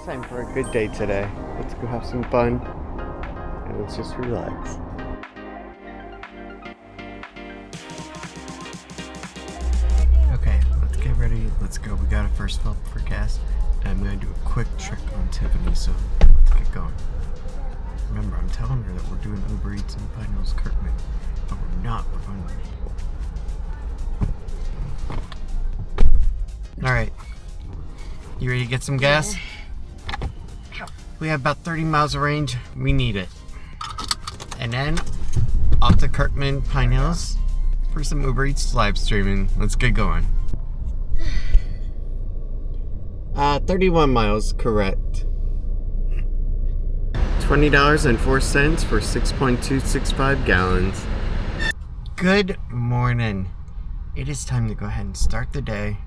It's time for a good day today. Let's go have some fun and let's just relax. Okay, let's get ready. Let's go. We got a first fill for gas, and I'm going to do a quick trick on Tiffany, so let's get going. Remember, I'm telling her that we're doing Uber Eats in Pine Hills, Kirkman, but we're not. We're going to... Alright. You ready to get some gas? We have about 30 miles of range. We need it. And then, off to Kirkman, Pine Hills for some Uber Eats live streaming. Let's get going. 31 miles, correct. $20.04 for 6.265 gallons. Good morning. It is time to go ahead and start the day.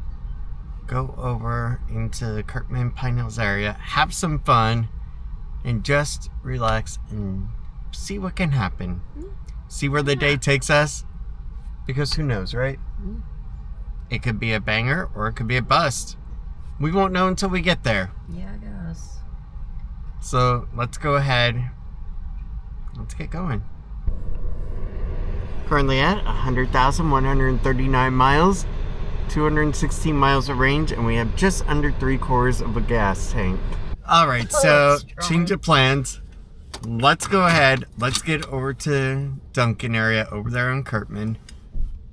Go over into the Kirkman Pine Hills area, have some fun, and just relax and see what can happen. See where the day takes us, because who knows, right? It could be a banger or it could be a bust. We won't know until we get there. Yeah, I guess. So let's go ahead. Let's get going. Currently at 100,139 miles. 216 miles of range, and we have just under 3/4 of a gas tank. Alright, so change of plans. Let's go ahead. Let's get over to Duncan area over there on Kirkman.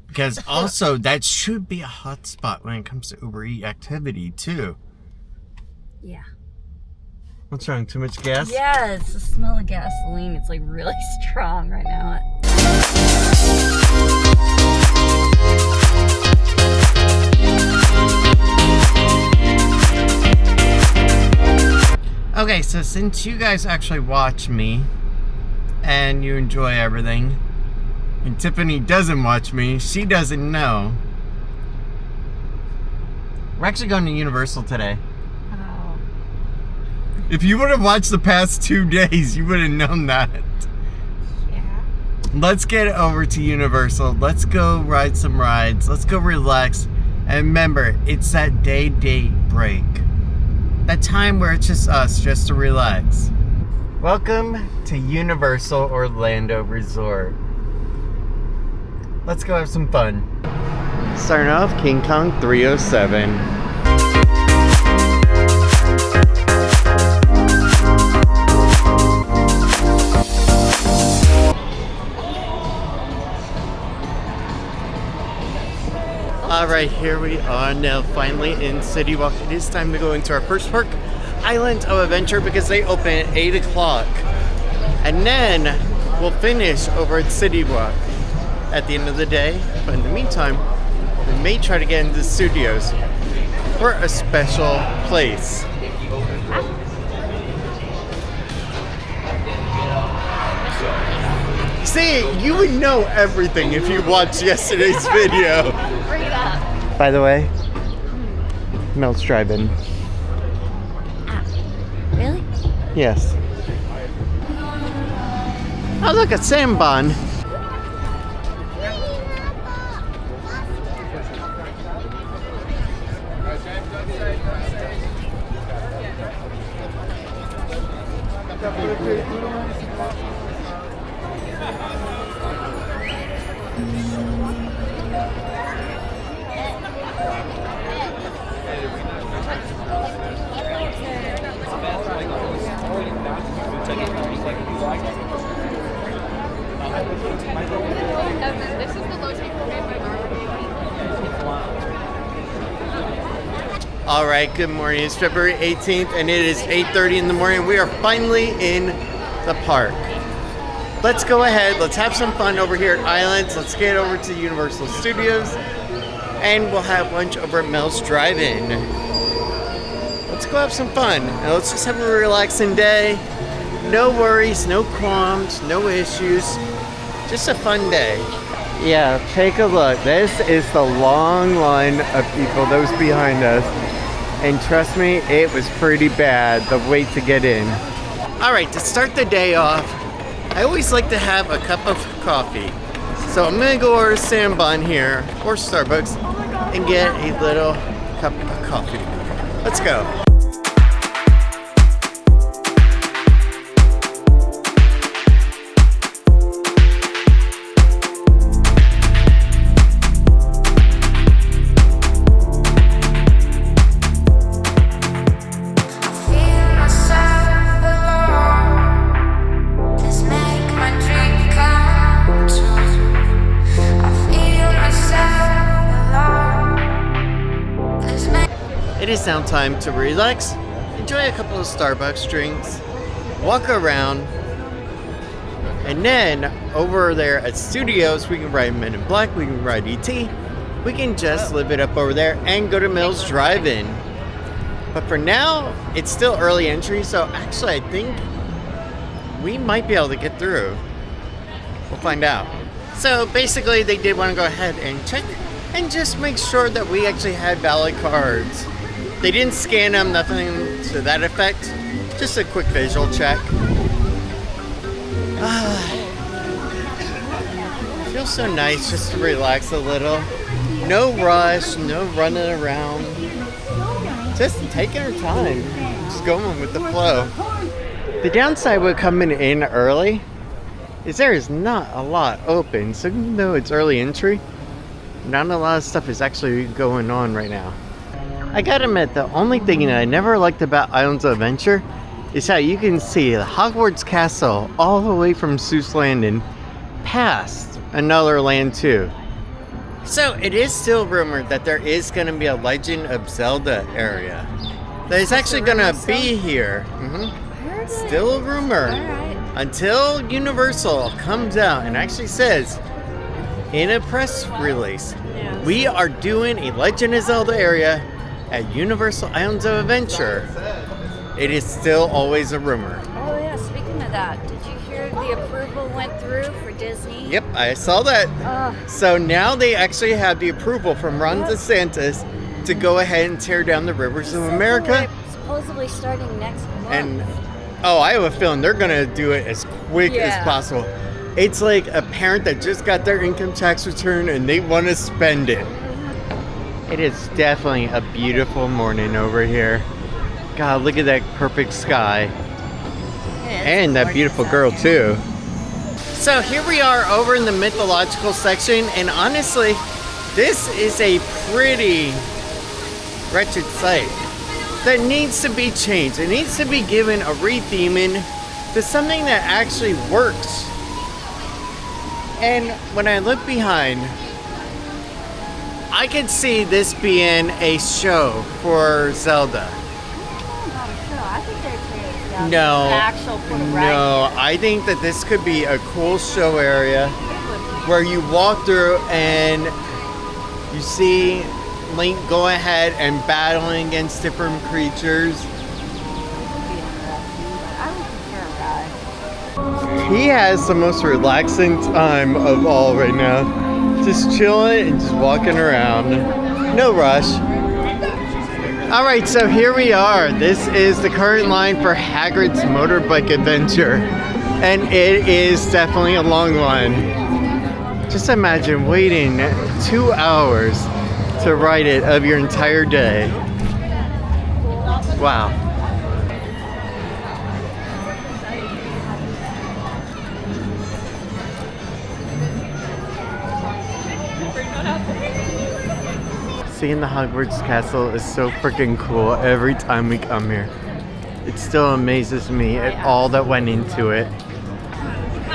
Because also, that should be a hot spot when it comes to Uber Eats activity, too. Yeah. What's wrong? Too much gas? Yeah, it's the smell of gasoline. It's like really strong right now. Okay, so since you guys actually watch me and you enjoy everything, and Tiffany doesn't watch me, she doesn't know, we're actually going to Universal today. Oh. If you would have watched the past 2 days, you would have known that. Yeah. Let's get over to Universal. Let's go ride some rides. Let's go relax. And remember, it's that day date break. That time where it's just us, just to relax. Welcome to Universal Orlando Resort. Let's go have some fun. Starting off, King Kong 307. Alright, here we are now, finally in City Walk. It is time to go into our first park, Island of Adventure, because they open at 8 o'clock. And then we'll finish over at City Walk at the end of the day. But in the meantime, we may try to get into the studios for a special place. See, you would know everything if you watched yesterday's video. Bring it up. By the way, Mel's driving. Ah, really? Yes. Oh, look, a sandbon. All right, good morning. It's February 18th and it is 8:30 in the morning. We are finally in the park. Let's go ahead. Let's have some fun over here at Islands. Let's get over to Universal Studios and we'll have lunch over at Mel's Drive-In. Let's go have some fun. And let's just have a relaxing day. No worries, no qualms, no issues. Just a fun day. Yeah, take a look. This is the long line of people that was behind us. And trust me, it was pretty bad, the wait to get in. All right, to start the day off, I always like to have a cup of coffee. So I'm gonna go order a sandbun here, or Starbucks, and get a little cup of coffee. Let's go. nice downtime to relax, enjoy a couple of Starbucks drinks, walk around, and then over there at Studios, we can ride Men in Black, we can ride ET, we can just live it up over there and go to Mills Drive-In. But for now, it's still early entry, so actually I think we might be able to get through. We'll find out. So basically they did want to go ahead and check and just make sure that we actually had valid cards. They didn't scan them, nothing to that effect. Just a quick visual check. It feels so nice just to relax a little. No rush, no running around. Just taking our time. Just going with the flow. The downside with coming in early is there is not a lot open. So even though it's early entry, not a lot of stuff is actually going on right now. I gotta admit, the only thing that I never liked about Islands of Adventure is how you can see the Hogwarts Castle all the way from Seuss Landing past another land too. So it is still rumored that there is going to be a Legend of Zelda area that is actually going to be here. Still a rumor. Until Universal comes out and actually says in a press release, we are doing a Legend of Zelda area at Universal Islands of Adventure. It is still always a rumor. Oh yeah, speaking of that, did you hear the approval went through for Disney? Yep, I saw that. So now they actually have the approval from Ron DeSantis to go ahead and tear down the rivers of America. Supposedly starting next month. And I have a feeling they're gonna do it as quick as possible. It's like a parent that just got their income tax return and they want to spend it. It is definitely a beautiful morning over here. God, look at that perfect sky. And that beautiful girl too. So here we are over in the mythological section, and honestly, this is a pretty wretched site that needs to be changed. It needs to be given a retheming to something that actually works. And when I look behind, I could see this being a show for Zelda. No, I think that this could be a cool show area where you walk through and you see Link go ahead and battling against different creatures. He has the most relaxing time of all right now. Just chilling and just walking around. No rush. Alright, so here we are. This is the current line for Hagrid's Motorbike Adventure. And it is definitely a long one. Just imagine waiting 2 hours to ride it of your entire day. Wow. Seeing the Hogwarts Castle is so freaking cool every time we come here. It still amazes me at all that went into it.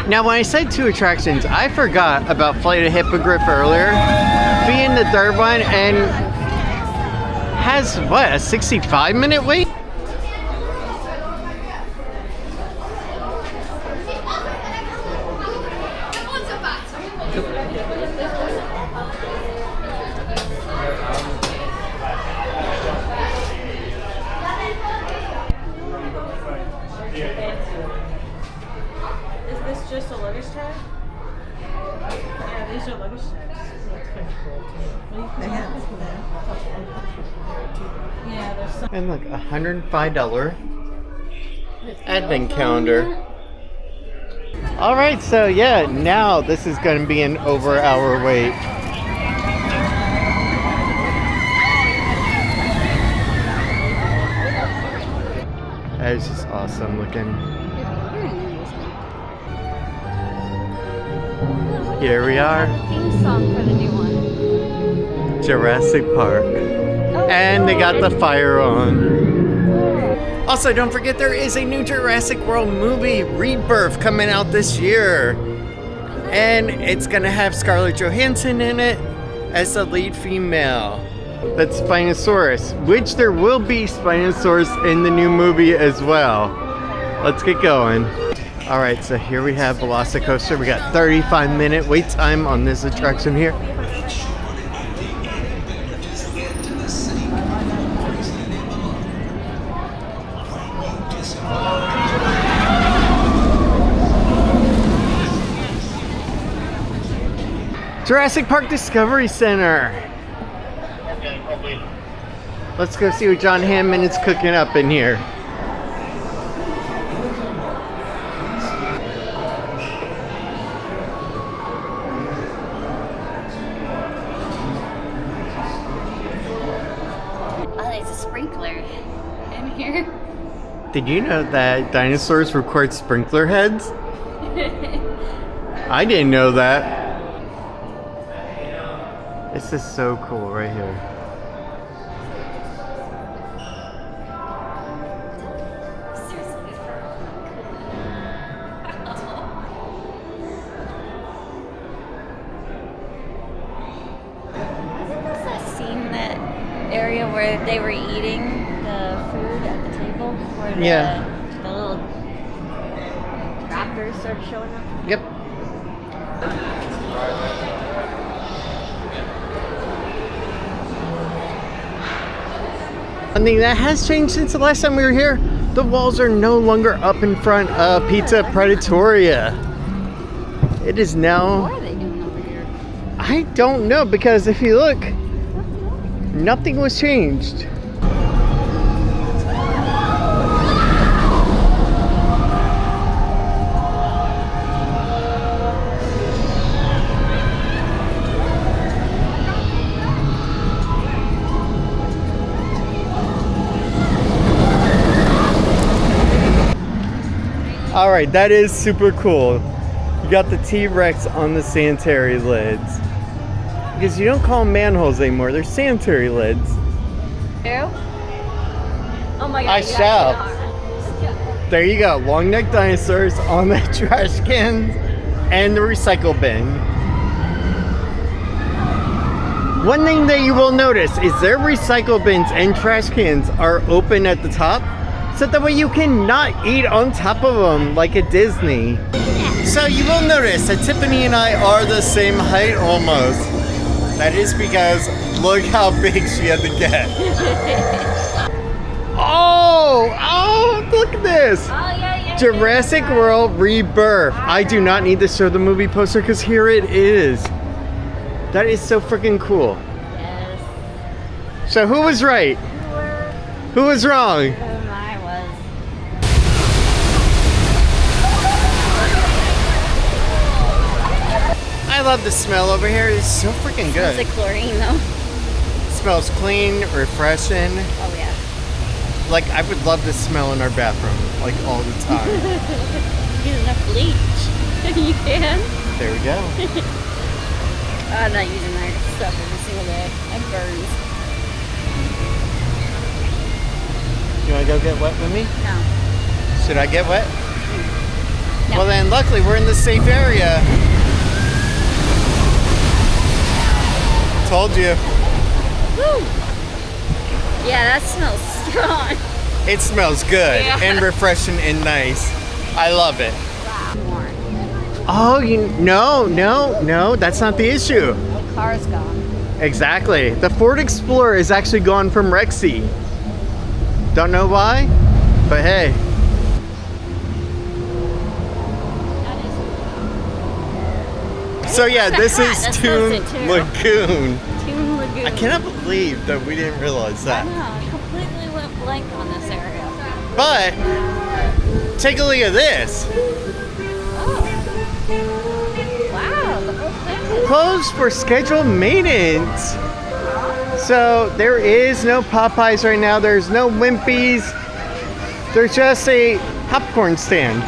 Now, when I said 2 attractions, I forgot about Flight of Hippogriff earlier, being the third one, and has, what, a 65-minute wait? Just a luggage tag? Yeah, these are luggage tags. They have yeah, there's some. And look, $105 advent calendar. Alright, so yeah, now this is going to be an over-hour wait. That is just awesome looking. Here we are. Theme song for the new one. Jurassic Park. And they got the fire on. Also, don't forget there is a new Jurassic World movie, Rebirth, coming out this year. And it's gonna have Scarlett Johansson in it as the lead female. That's Spinosaurus, which there will be Spinosaurus in the new movie as well. Let's get going. All right, so here we have Velocicoaster. We got 35-minute wait time on this attraction here. Jurassic Park Discovery Center. Let's go see what John Hammond is cooking up in here. Oh, there's a sprinkler in here. Did you know that dinosaurs record sprinkler heads? I didn't know that. This is so cool right here. Area where they were eating the food at the table, where the little raptors started showing up. Yep. One thing that has changed since the last time we were here, the walls are no longer up in front of Pizza Predatoria. It is now... What are they doing over here? I don't know, because if you look, nothing was changed. All right, that is super cool. You got the T-Rex on the sanitary lids. Because you don't call them manholes anymore, they're sanitary lids. Ew. Oh my god. I shall. There you go, long neck dinosaurs on the trash cans and the recycle bin. One thing that you will notice is their recycle bins and trash cans are open at the top, so that way you cannot eat on top of them like at Disney. So you will notice that Tiffany and I are the same height almost. That is because look how big she had to get. Oh, look at this. Oh, yeah. Jurassic World Rebirth. I do not need to show the movie poster because here it is. That is so freaking cool. Yes. So who was right? Who was wrong? I was. I love the smell over here. It's so freaking good. Smells like chlorine though. Smells clean, refreshing. Oh yeah. Like I would love this smell in our bathroom, like all the time. Use enough bleach. You can. There we go. I'm not using that stuff every single day. It burns. You want to go get wet with me? No. Should I get wet? No. Well then, luckily we're in the safe area. Told you. Woo! Yeah, that smells strong. It smells good and refreshing and nice. I love it. More. Oh, no, that's not the issue. The car's gone. Exactly. The Ford Explorer is actually gone from Rexy. Don't know why, but hey. So yeah, this is Toon Lagoon. Toon Lagoon. I cannot believe that we didn't realize I that. know, I completely went blank on this area. But take a look at this. Oh. Wow, the whole thing is... Closed for scheduled maintenance. So there is no Popeyes right now. There's no Wimpy's. There's just a popcorn stand.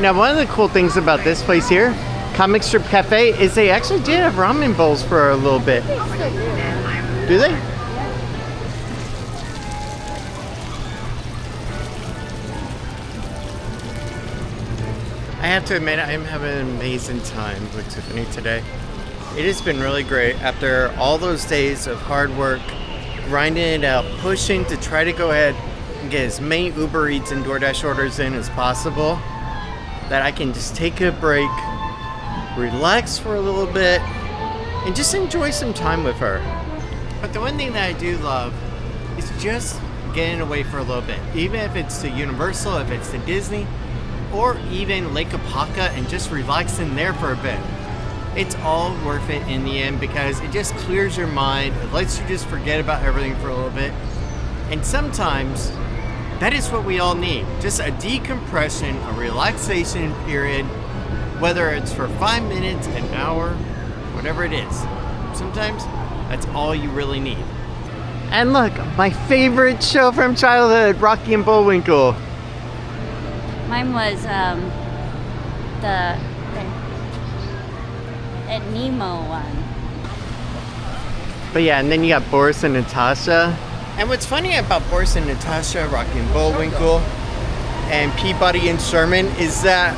Now, one of the cool things about this place here, Comic Strip Cafe, is they actually did have ramen bowls for a little bit. Do they? I have to admit, I'm having an amazing time with Tiffany today. It has been really great after all those days of hard work, grinding it out, pushing to try to go ahead and get as many Uber Eats and DoorDash orders in as possible, that I can just take a break, relax for a little bit, and just enjoy some time with her. But the one thing that I do love is just getting away for a little bit. Even if it's to Universal, if it's to Disney, or even Lake Apaka, and just relaxing there for a bit. It's all worth it in the end because it just clears your mind. It lets you just forget about everything for a little bit. And sometimes that is what we all need. Just a decompression, a relaxation period, whether it's for 5 minutes, an hour, whatever it is. Sometimes that's all you really need. And look, my favorite show from childhood, Rocky and Bullwinkle. Mine was the Nemo one. But yeah, and then you got Boris and Natasha. And what's funny about Boris and Natasha, Rocky and Bullwinkle, and Peabody and Sherman is that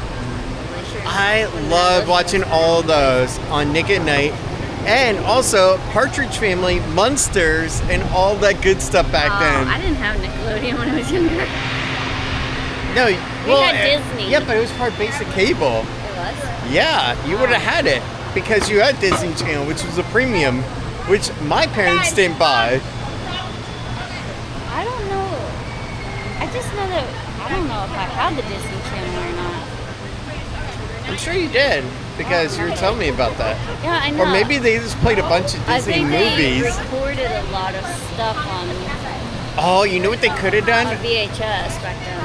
I love watching all those on Nick at Night. And also Partridge Family, Munsters, and all that good stuff back then. I didn't have Nickelodeon when I was younger. No, We had Disney. Yeah, but it was part of basic cable. It was? Yeah, you would have had it because you had Disney Channel, which was a premium, which my parents didn't buy. I don't know. I just know that I don't know if I had the Disney Channel or not. I'm sure you did because you were telling me about that. Yeah, I know. Or maybe they just played a bunch of I Disney think movies. they recorded a lot of stuff on Oh, you know what they could have done? VHS back then.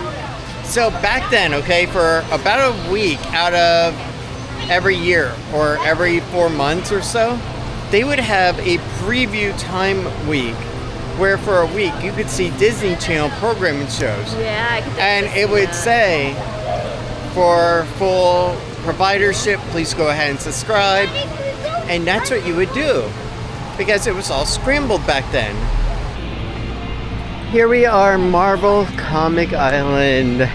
So back then, okay, for about a week out of every year or every 4 months or so, they would have a preview time week where for a week you could see Disney Channel programming shows. Yeah, I could And definitely it see would that. say, for full providership, please go ahead and subscribe. And that's what you would do because it was all scrambled back then. Here we are, Marvel Comic Island.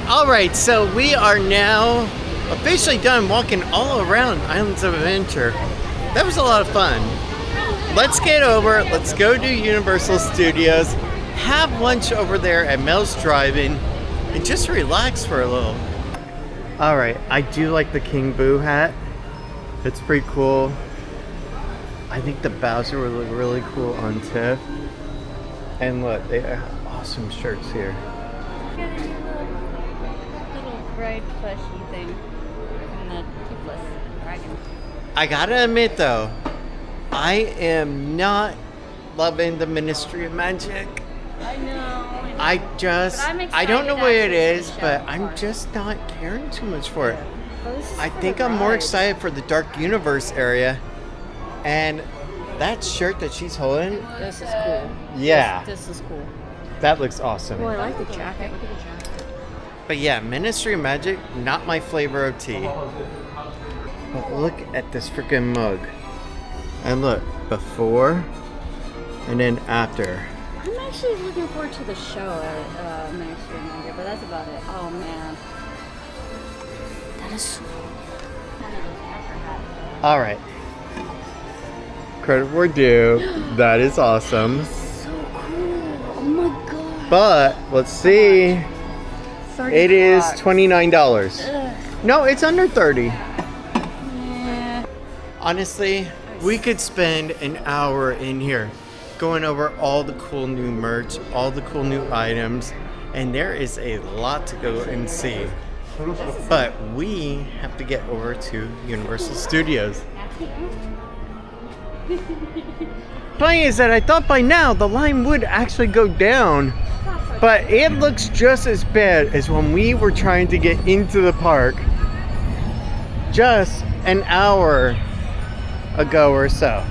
Alright, so we are now officially done walking all around Islands of Adventure. That was a lot of fun. Let's get over, let's go to Universal Studios, have lunch over there at Mel's Drive-In, and just relax for a little. Alright, I do like the King Boo hat. It's pretty cool. I think the Bowser would look really cool on Tiff. And look, they have awesome shirts here. Little bright plushy thing from the Toothless Dragon. I gotta admit though, I am not loving the Ministry of Magic. I know. I don't know what it is, but show. I'm just not caring too much for it. Well, this is I for think the I'm more ride. excited for the Dark Universe area. And that shirt that she's holding, This is cool. yeah, This is cool. that looks awesome. Oh, I like the jacket. Look at the jacket. But yeah, Ministry of Magic, not my flavor of tea. But look at this freaking mug. And look, before and then after. I'm actually looking forward to the show at Ministry of Magic, but that's about it. Oh man. That is so cool. None of those pepper hats. Alright. Credit where due. That is awesome. So cool. Oh my god. But let's see. It is $30. $29. Ugh. No, it's under 30. Yeah. Honestly, we could spend an hour in here going over all the cool new merch, all the cool new items, and there is a lot to go and see. But we have to get over to Universal Studios. Funny is that I thought by now the line would actually go down, but it looks just as bad as when we were trying to get into the park just an hour ago or so.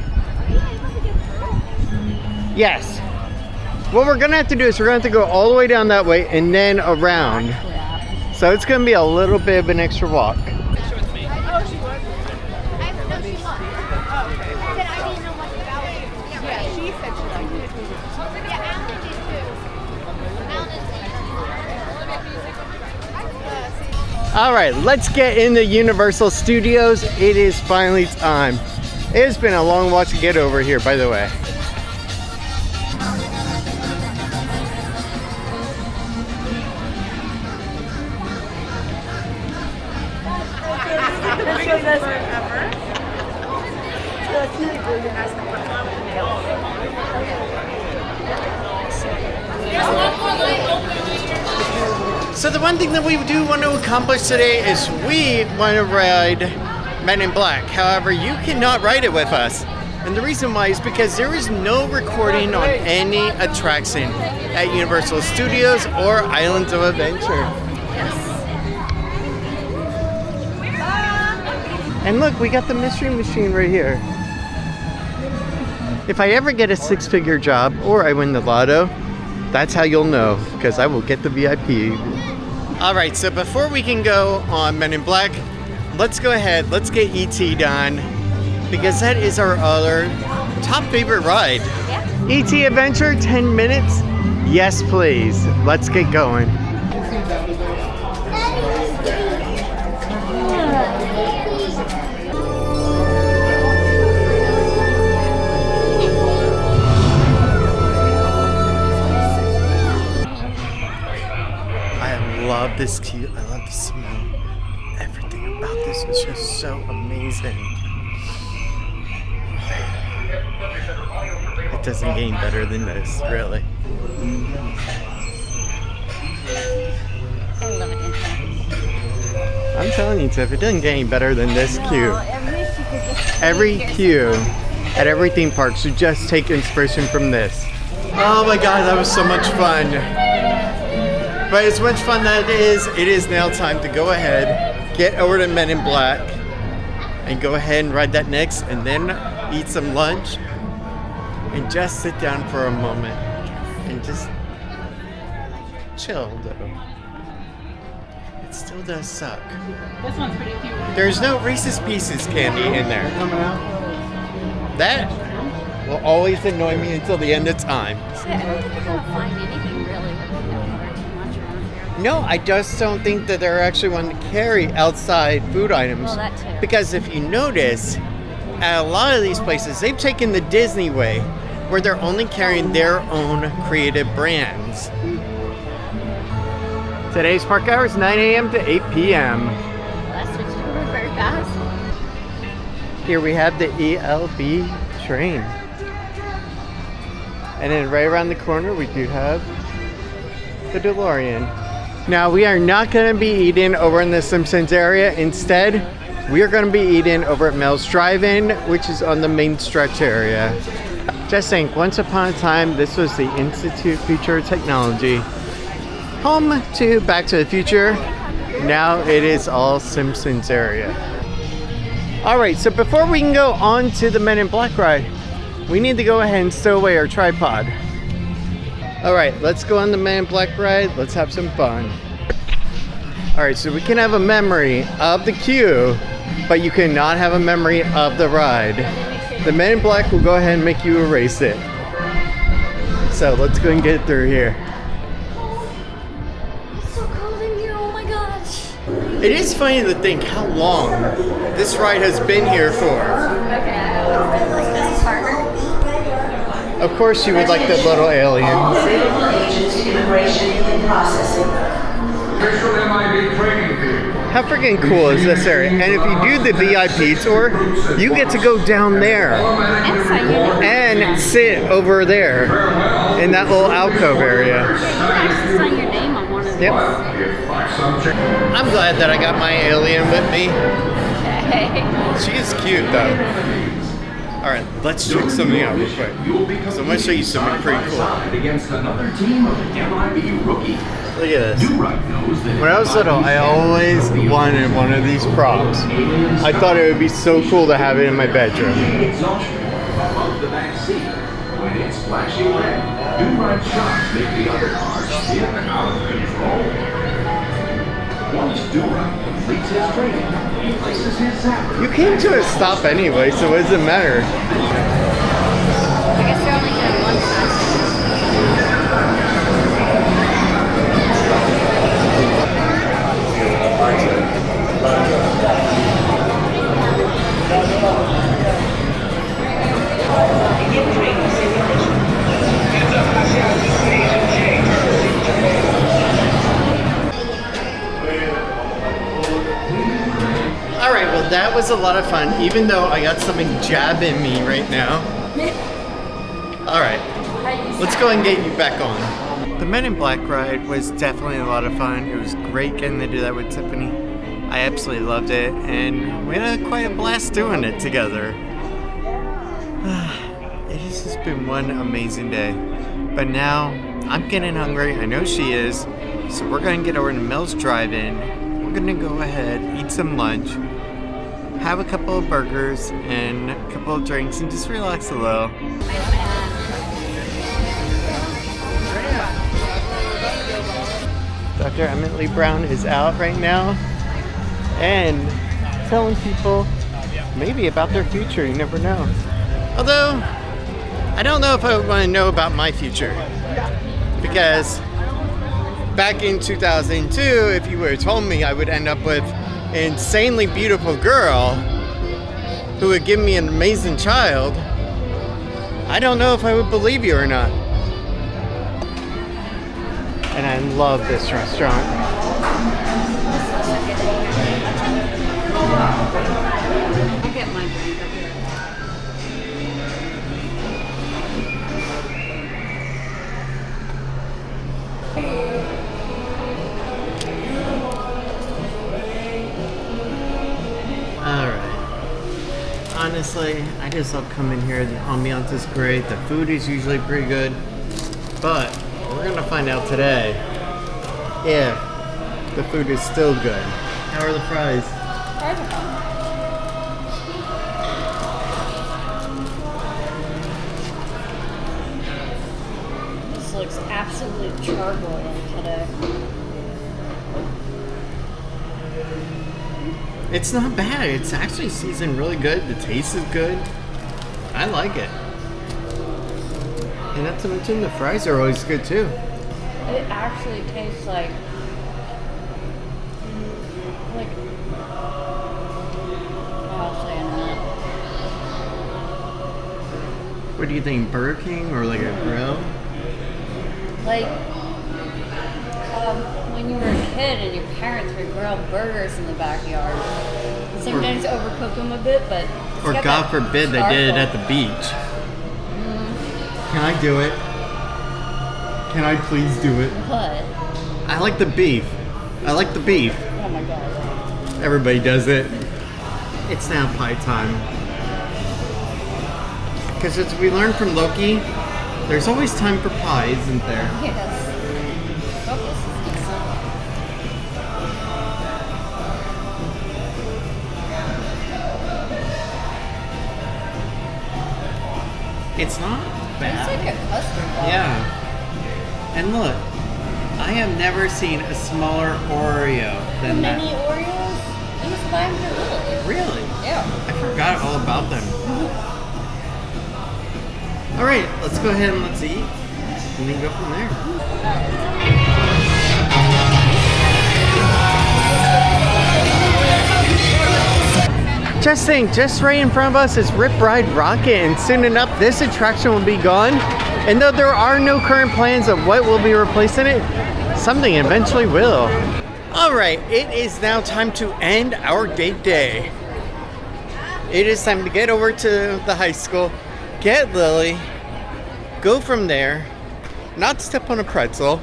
Yes. What we're gonna have to do is we're gonna have to go all the way down that way and then around. So it's gonna be a little bit of an extra walk. All right, let's get into Universal Studios. It is finally time. It has been a long walk to get over here, by the way. So the one thing that we do want to accomplish today is we want to ride Men in Black. However, you cannot ride it with us. And the reason why is because there is no recording on any attraction at Universal Studios or Islands of Adventure. And look, we got the mystery machine right here. If I ever get a six-figure job or I win the lotto, that's how you'll know, because I will get the VIP. All right, so before we can go on Men in Black, let's go ahead, let's get E.T. done, because that is our other top favorite ride. Yeah. E.T. Adventure, 10 minutes? Yes, please. Let's get going. I love this queue. I love the smell. Everything about this is just so amazing. It doesn't get any better than this, really. I love it. I'm telling you, Tiff, it doesn't get any better than this queue. Every queue at every theme park should just take inspiration from this. Oh my god, that was so much fun. But as much fun that it is now time to go ahead, get over to Men in Black, and go ahead and ride that next, and then eat some lunch, and just sit down for a moment, and just chill, though. It still does suck. This one's pretty cute. There's no Reese's Pieces candy in there. That will always annoy me until the end of time. See, I don't think you're gonna find anything really too much around here. No, I just don't think that they're actually one to carry outside food items. Well, that too. Because if you notice, at a lot of these places, they've taken the Disney way, where they're only carrying their own creative brands. Today's park hours, 9 a.m. to 8 p.m. That switched over very fast. Here we have the ELB train. And then right around the corner, we do have the DeLorean. Now, we are not going to be eating over in the Simpsons area. Instead, we are going to be eating over at Mel's Drive-In, which is on the main stretch area. Just think, once upon a time, this was the Institute Future Technology, home to Back to the Future. Now it is all Simpsons area. Alright, so before we can go on to the Men in Black ride, we need to go ahead and stow away our tripod. Alright, let's go on the Men in Black ride. Let's have some fun. Alright, so we can have a memory of the queue, but you cannot have a memory of the ride. The Men in Black will go ahead and make you erase it. So let's go and get through here. It's so cold in here, oh my gosh. It is funny to think how long this ride has been here for. Okay, I like this part. Of course you would like the little aliens. How freaking cool is this area? And if you do the VIP tour, you get to go down there And sign your name. and sit over there in that little alcove area. Yeah, you can actually sign your name on one of these. Yep. I'm glad that I got my alien with me. Okay. She is cute though. Alright, let's check something out real quick. So I'm going to show you something pretty cool. Against another team of MIB rookies. Look at this. knows that When I was little, I always wanted one of these props. I thought it would be so cool to have it in my bedroom. exhaustion above the back seat. When it's flashing red, do-right shots make the other car spin out of control. Once do-right completes his training, he places his zapper. You came to a stop anyway, so what does it matter? I guess they're only doing one side. Alright, well that was a lot of fun, even though I got something jabbing me right now. Alright, let's go and get you back on. The Men in Black ride was definitely a lot of fun. It was great getting to do that with Tiffany. I absolutely loved it, and we had quite a blast doing it together. It has just been one amazing day. But now, I'm getting hungry. I know she is. So we're going to get over to Mills Drive-In. We're going to go ahead, eat some lunch, have a couple of burgers, and a couple of drinks, and just relax a little. Dr. Emmett Lee Brown is out right now and telling people maybe about their future. You never know. Although, I don't know if I want to know about my future. Because back in 2002, if you would have told me I would end up with an insanely beautiful girl who would give me an amazing child, I don't know if I would believe you or not. And I love this restaurant. I'll get my drink up here. Alright. Honestly, I just love coming here. The ambiance is great. The food is usually pretty good. But we're gonna find out today if the food is still good. How are the fries? Fries are fun. This looks absolute charbroiled today. It's not bad. It's actually seasoned really good. The taste is good. I like it. And not to mention the fries are always good too. It actually tastes like I'll say in a minute. What do you think, Burger King or like a grill? Like when you were a kid and your parents would grill burgers in the backyard. Sometimes overcook them a bit, but it's Or got God that forbid they did it at charcoal. the beach. Can I do it? Can I please do it? What? I like the beef. I like the beef. Oh my god. Everybody does it. It's now pie time. Because as we learned from Loki, there's always time for pie, isn't there? Yes. Oh, this is decent. It's not bad. It's like a custard ball. Yeah. And look, I have never seen a smaller Oreo than Mini that. Oreos? You used to buy them for little. Really? Yeah. I forgot all about them. All right, let's go ahead and let's eat, and then go from there. Just think, just right in front of us is Rip Ride Rocket, and soon enough this attraction will be gone. And though there are no current plans of what will be replacing it, something eventually will. All right, it is now time to end our date day. It is time to get over to the high school, get Lily, go from there, not step on a pretzel.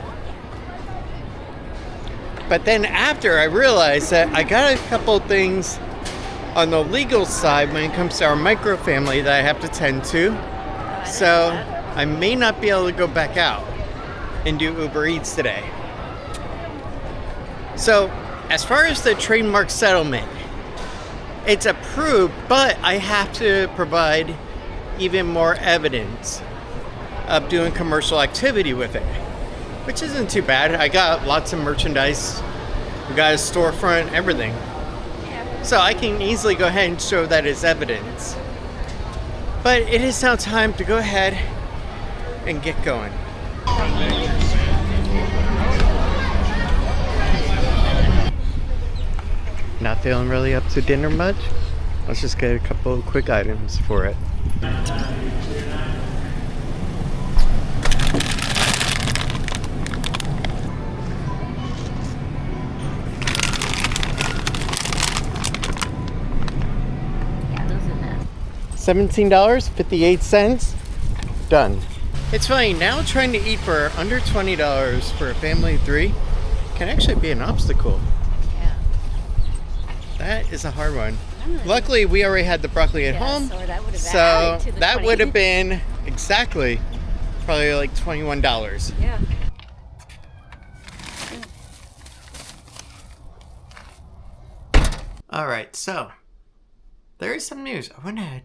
But then after I realized that I got a couple things on the legal side when it comes to our micro family that I have to tend to. So I may not be able to go back out and do Uber Eats today. So as far as the trademark settlement, it's approved, but I have to provide even more evidence of doing commercial activity with it, which isn't too bad. I got lots of merchandise. We got a storefront, everything. So I can easily go ahead and show that as evidence. But it is now time to go ahead and get going. Not feeling really up to dinner much? Let's just get a couple of quick items for it. $17.58. Done. It's funny, now trying to eat for under $20 for a family of 3 can actually be an obstacle. Yeah. That is a hard one. Luckily, we already had the broccoli at home, so that would have been exactly probably like $21. Yeah. All right, so there is some news. I went ahead,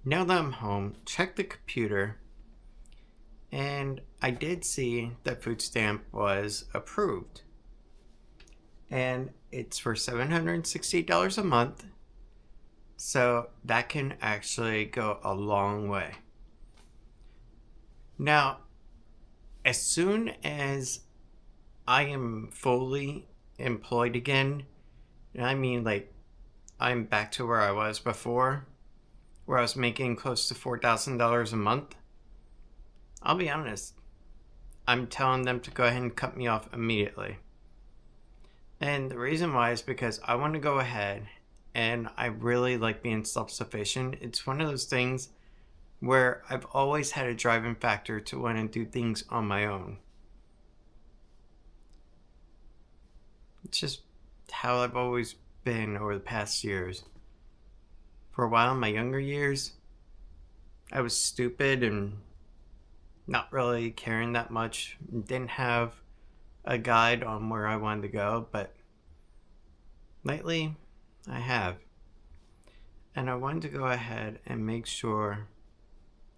now that I'm home, checked the computer, and I did see that food stamp was approved. And it's for $768 a month. So that can actually go a long way. Now, as soon as I am fully employed again, and I mean like I'm back to where I was before, where I was making close to $4,000 a month, I'll be honest, I'm telling them to go ahead and cut me off immediately. And the reason why is because I want to go ahead, and I really like being self-sufficient. It's one of those things where I've always had a driving factor to want to do things on my own. It's just how I've always been over the past years. For a while in my younger years, I was stupid and not really caring that much. Didn't have a guide on where I wanted to go, but lately I have. And I wanted to go ahead and make sure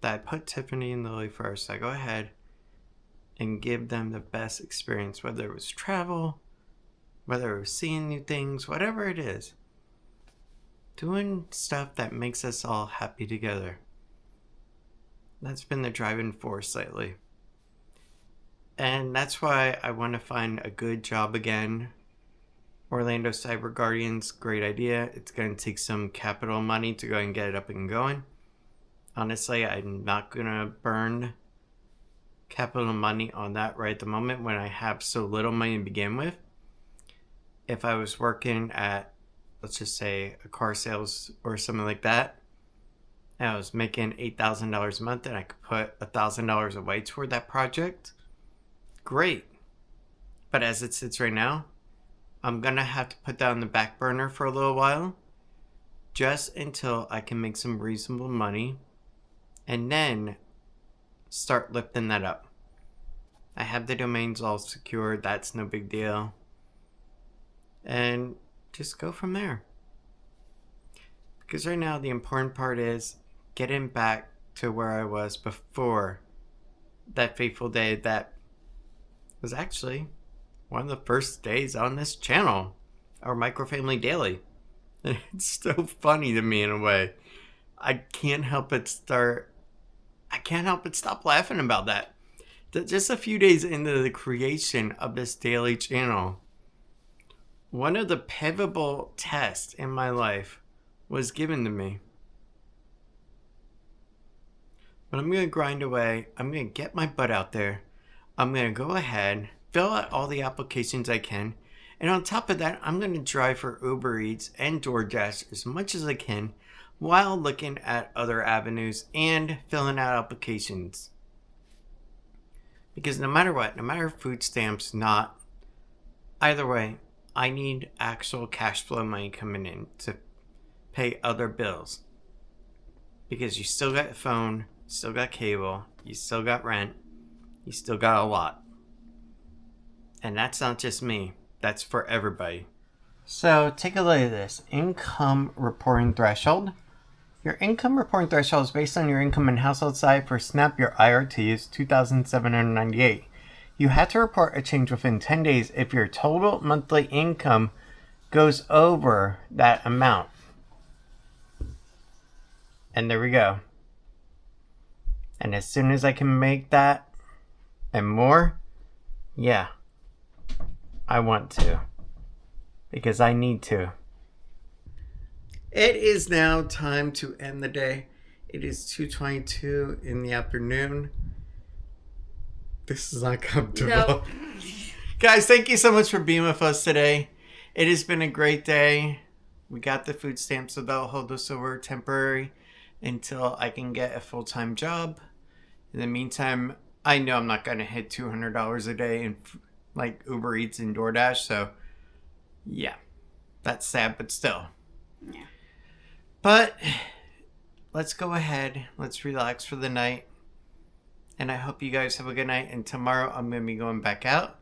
that I put Tiffany and Lily first. I go ahead and give them the best experience, whether it was travel, whether it was seeing new things, whatever it is. Doing stuff that makes us all happy together. That's been the driving force lately. And that's why I want to find a good job again. Orlando Cyber Guardians, great idea. It's going to take some capital money to go and get it up and going. Honestly, I'm not going to burn capital money on that right at the moment when I have so little money to begin with. If I was working at, let's just say, a car sales or something like that, and I was making $8,000 a month and I could put $1,000 away toward that project, great. But as it sits right now, I'm going to have to put that on the back burner for a little while, just until I can make some reasonable money, and then start lifting that up. I have the domains all secured, that's no big deal. And just go from there. Because right now the important part is getting back to where I was before that fateful day that was actually one of the first days on this channel, our Microfamily Daily. And it's so funny to me in a way. I can't help but stop laughing about that. Just a few days into the creation of this daily channel, one of the pivotal tests in my life was given to me. But I'm going to grind away. I'm going to get my butt out there. I'm going to go ahead, fill out all the applications I can. And on top of that, I'm going to drive for Uber Eats and DoorDash as much as I can while looking at other avenues and filling out applications. Because no matter what, no matter food stamps, either way, I need actual cash flow money coming in to pay other bills. Because you still got phone, you still got cable, you still got rent, you still got a lot. And that's not just me, that's for everybody. So take a look at this. Income reporting threshold. Your income reporting threshold is based on your income and household size. For SNAP, your IRT is $2,798. You have to report a change within 10 days if your total monthly income goes over that amount. And there we go. And as soon as I can make that and more, yeah, I want to. Because I need to. It is now time to end the day. It is 2:22 in the afternoon. This is not comfortable. Nope. Guys, thank you so much for being with us today. It has been a great day. We got the food stamps, so that'll hold us over temporary until I can get a full-time job. In the meantime, I know I'm not going to hit $200 a day in like Uber Eats and DoorDash, so yeah, that's sad, but still. Yeah. But let's go ahead. Let's relax for the night. And I hope you guys have a good night. And tomorrow I'm going to be going back out.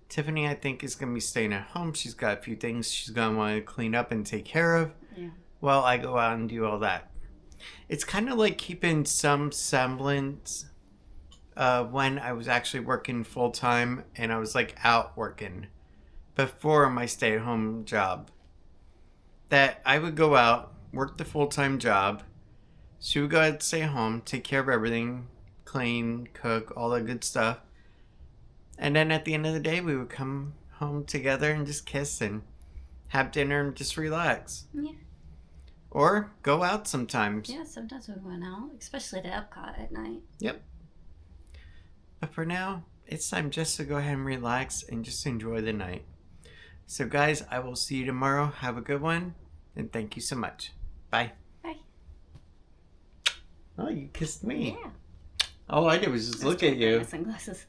Tiffany, I think, is going to be staying at home. She's got a few things she's going to want to clean up and take care of. Yeah. While I go out and do all that. It's kind of like keeping some semblance when I was actually working full time and I was like out working before my stay-at-home job. That I would go out, work the full-time job. She would go ahead, stay home, take care of everything, clean, cook, all that good stuff. And then at the end of the day, we would come home together and just kiss and have dinner and just relax. Yeah. Or go out sometimes. Yeah, sometimes we went out, especially to Epcot at night. Yep. But for now, it's time just to go ahead and relax and just enjoy the night. So guys, I will see you tomorrow. Have a good one. And thank you so much. Bye. Bye. Oh, you kissed me. Yeah. All I did was just look at you. Sunglasses.